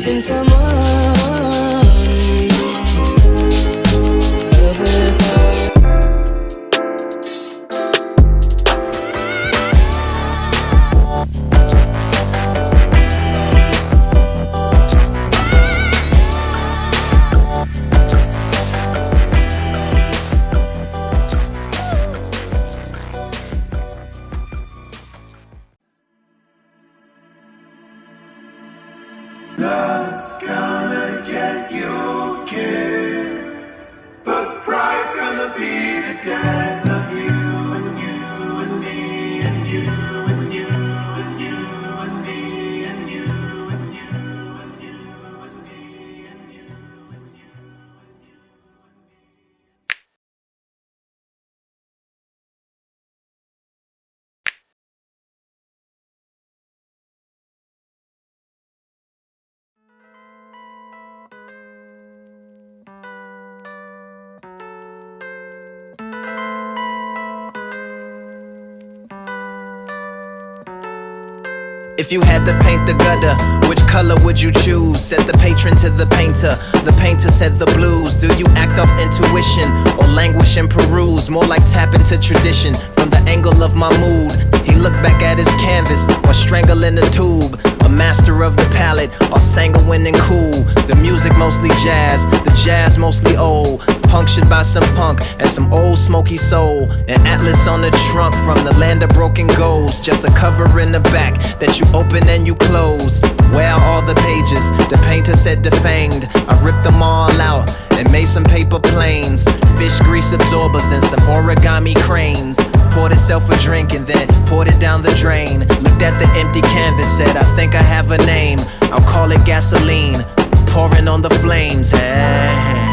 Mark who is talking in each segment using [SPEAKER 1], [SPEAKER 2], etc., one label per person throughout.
[SPEAKER 1] kasing samahan.
[SPEAKER 2] Love's gonna get you killed, but pride's gonna be the death of you and you and me and you and you and you and me and you and you and you and me and you and you.
[SPEAKER 3] If you had to paint the gutter, which color would you choose? Said the patron to the painter said the blues. Do you act off intuition or languish and peruse? More like tap into tradition from the angle of my mood. He looked back at his canvas while strangling a tube. A master of the palette, all sanguine and cool. The music mostly jazz, the jazz mostly old. Punctured by some punk and some old smoky soul. An atlas on the trunk from the land of broken goals. Just a cover in the back that you open and you close. Where are all the pages? The painter said defanged. I ripped them all out and made some paper planes. Fish grease absorbers and some origami cranes. Poured itself a drink and then poured it down the drain. Looked at the empty canvas, said I think I have a name. I'll call it gasoline, pouring on the flames. Hey.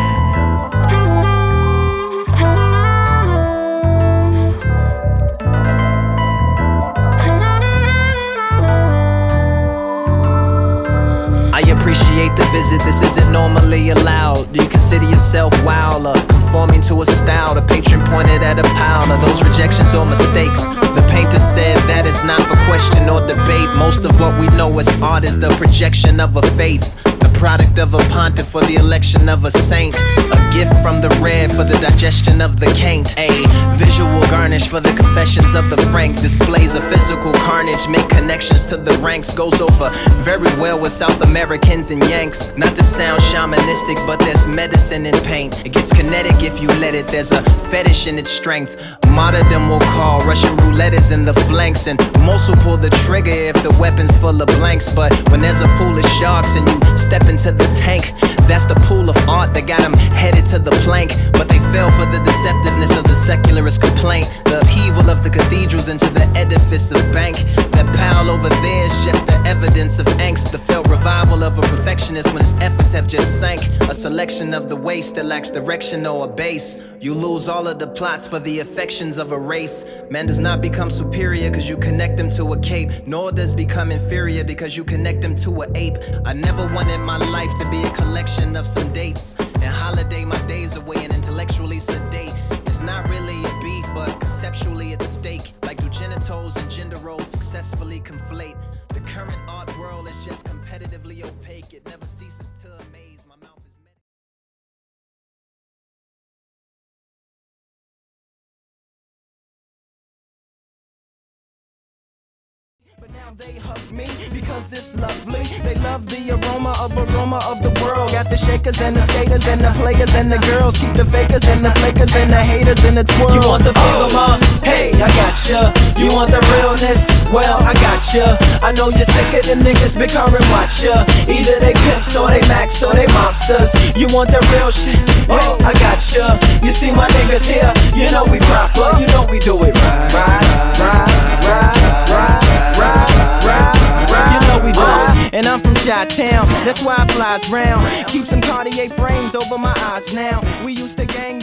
[SPEAKER 3] I appreciate the visit, this isn't normally allowed. Do you consider yourself wild or conforming to a style? The patron pointed at a pile of those rejections or mistakes. The painter said that is not for question or debate. Most of what we know as art is the projection of a faith. The product of a pontiff for the election of a saint. A gift from the red for the digestion of the caint. A visual garnish for the confessions of the frank. Displays of physical carnage, make connections to the ranks. Goes over very well with South Americans and Yanks. Not to sound shamanistic, but there's medicine in paint. It gets kinetic if you let it, there's a fetish in its strength. Martyrdom will call, Russian roulette is in the flanks. And most will pull the trigger if the weapon's full of blanks. But when there's a pool of sharks and you step into the tank, that's the pool of art that got them headed to the plank. But they fell for the deceptiveness of the secularist complaint. The upheaval of the cathedrals into the edifice of bank. That pile over there is just the evidence of angst. The failed revival of a perfectionist when his efforts have just sank. A selection of the waste that lacks direction or a base. You lose all of the plots for the affections of a race. Man does not become superior because you connect him to a cape. Nor does become inferior because you connect him to an ape. I never wanted my life to be a collection of some dates and holiday my days away and intellectually sedate. It's not really a beef, but conceptually at stake. Like do genitals and gender roles successfully conflate? The current art world is just competitively opaque. It never ceases to amaze. My mouth is but now they hug me because it's lovely. They love the aroma of the world. Got the shakers and the skaters and the players and the girls. Keep the fakers and the flakers and the haters in the twirl. You want the flavor, ma? Hey, I gotcha. You want the realness? Well, I gotcha. I know you're sick of them niggas big current watcha. Either they pimps or they max or they mobsters. You want the real shit? Well, I gotcha. You see my niggas here? You know we proper. You know we do it right, right. You know we do it. And I'm from Chi-Town, that's why I flies round. Keep some Cartier frames over my eyes now. We used to gangbang